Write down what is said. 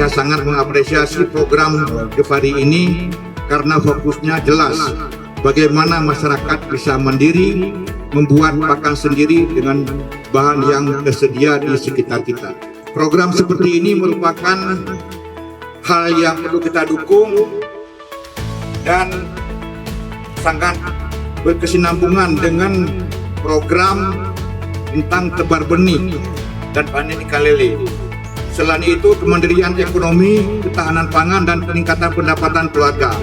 saya sangat mengapresiasi program GEPARI ini karena fokusnya jelas bagaimana masyarakat bisa mandiri membuat pakan sendiri dengan bahan yang tersedia di sekitar kita. Program seperti ini merupakan hal yang perlu kita dukung dan sangat berkesinambungan dengan program tentang tebar benih dan panen ikan lele. Selain itu, Kementerian Ekonomi, Ketahanan Pangan, dan Peningkatan Pendapatan Keluarga